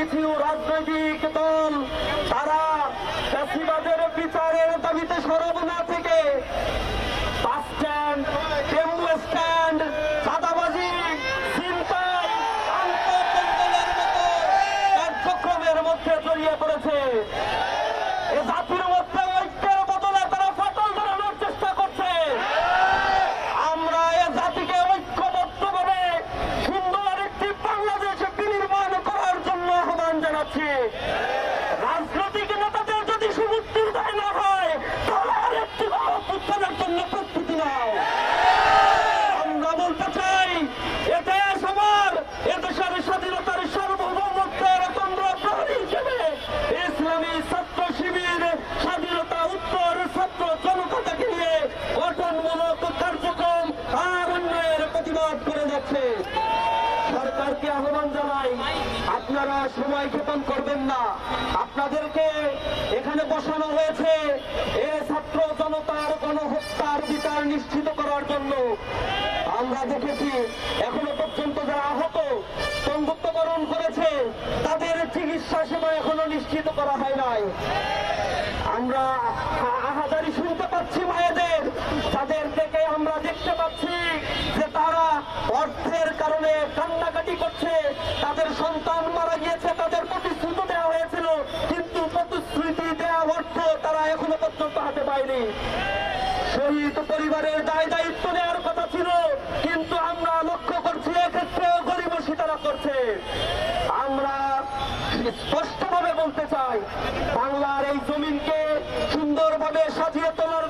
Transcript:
কিছু রাজনৈতিক দল তারা ফ্যাসিবাদের বিচারের দাবিতে সরব না থেকে বাস স্ট্যান্ড, টেম্পো স্ট্যান্ড, চাঁদাবাজি, ছিনতাই, আন্তঃকন্দলের মতো কার্যক্রমের মধ্যে জড়িয়ে পড়েছে। এ জাতির মধ্যে ঐক্যের বদলে তারা ফাটল ধরানোর চেষ্টা করছে। আমরা এ জাতিকে ঐক্যবদ্ধভাবে সুন্দর একটি বাংলাদেশ বিনির্মাণ করার জন্য আহ্বান জানাচ্ছি। রাজনৈতিক নেতাদের যদি সুবুদ্ধির দায় না হয় তাহলে আরেকটি গণঅভ্যুত্থানের জন্য প্রস্তুতি নাও। আমরা বলতে চাই, এ দেশ আমার, এ দেশের স্বাধীনতার সার্বভৌমত্বের অতন্দ্র প্রহরী হিসেবে ইসলামী ছাত্র শিবির স্বাধীনতা উত্তর ছাত্র জনতাকে নিয়ে গঠনমূলক কার্যক্রম আর অন্যায়ের প্রতিবাদ করে যাচ্ছে। সরকারকে আহ্বান জানাই, আপনারা সময় ক্ষেপণ করবেন না। আপনাদেরকে এখানে বসানো হয়েছে এ ছাত্র জনতার গণহত্যার বিচার নিশ্চিত করার জন্য। আমরা দেখেছি এখনো পর্যন্ত যারা আহত বন্ধুত্ববরণ করেছে তাদের চিকিৎসা সেবা এখনো নিশ্চিত করা হয় নাই। আমরা আহাজারি শুনতে পাচ্ছি মায়েদের, তাদের থেকে আমরা দেখতে পাচ্ছি যে তারা অর্থের কারণে কান্নাকাটি করছে। তাদের সন্তান মারা গিয়েছে, তাদের প্রতিশ্রুতি দেওয়া হয়েছিল, কিন্তু প্রতিশ্রুতি দেওয়া অর্থ তারা এখনো পর্যন্ত হাতে পায়নি। শহীদ পরিবারের দায় দায়িত্ব নেওয়ার কথা ছিল, কিন্তু আমরা লক্ষ্য করছি এক্ষেত্রেও গরিবসী তারা করছে। আমরা স্পষ্টভাবে বলতে চাই, বাংলার এই জমিনকে সুন্দরভাবে সাজিয়ে তোলার